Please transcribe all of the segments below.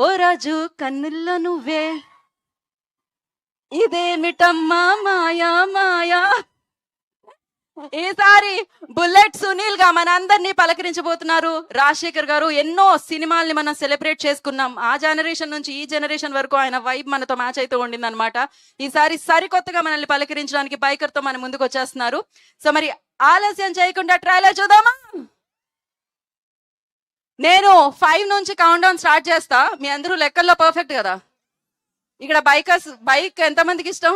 ఓ రాజు కన్నుల్లో నువ్వే, ఇదేమిటమ్మా మాయా మాయా. ఈసారి బుల్లెట్ సునీల్ గా మనందరినీ పలకరించబోతున్నారు రాజశేఖర్ గారు. ఎన్నో సినిమాల్ని మనం సెలబ్రేట్ చేసుకున్నాం. ఆ జనరేషన్ నుంచి ఈ జనరేషన్ వరకు ఆయన వైబ్ మనతో మ్యాచ్ అయితే ఉండింది అనమాట. ఈసారి సరికొత్తగా మనల్ని పలకరించడానికి బైకర్ తో మన ముందుకు వచ్చేస్తున్నారు. సో మరి ఆలస్యం చేయకుండా ట్రైలర్ చూద్దామా? నేను 5 నుంచి కౌంట్ డౌన్ స్టార్ట్ చేస్తా. మీ అందరూ లెక్కల్లో పర్ఫెక్ట్ కదా? ఇక్కడ బైక్ ఎంతమందికి ఇష్టం?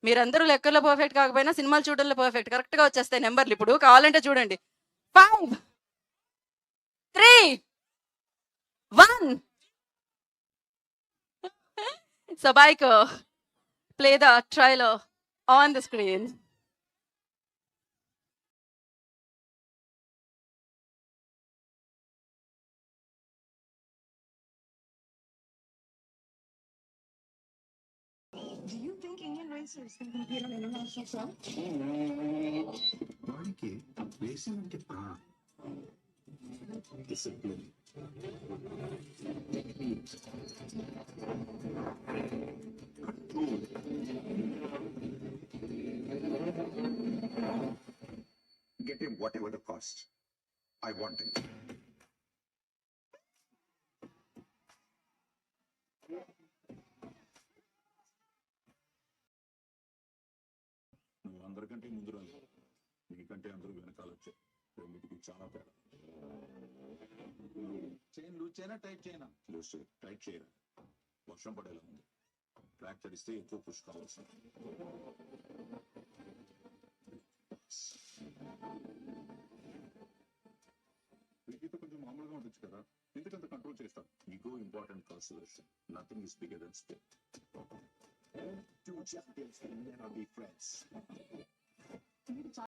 మీరందరూ లెక్కల్లో పర్ఫెక్ట్ కాకపోయినా సినిమాలు చూడడంలో పర్ఫెక్ట్. కరెక్ట్ గా వచ్చేస్తాయి నెంబర్లు. ఇప్పుడు కావాలంటే చూడండి. 5 3 1. So bike play the trailer on the screen. Do you think Indian racers can compete on international track? వాడికి రేసింగ్ అంటే discipline, get him whatever the cost. I want him. నువ్వు అందరికంటే ముందు రాదు, నీకంటే అందరూ వెనకాల వచ్చాయి. రెండింటికి చాలా తేడా. చైన్ లూజ్ చేయనా టైట్ చేయనా? లూజ్ చేయి, టైట్ చేయరా. వర్షం పడేలా ఉంది. ట్రాక్ తడిస్తే ఎక్కువ పుష్ కావాల్సి. వీటితో కొంచెం మామూలుగా ఉండొచ్చు కదా, ఎందుకంత కంట్రోల్ చేస్తా? Ego important consideration. Nothing is bigger than spirit. Two champions can never be friends.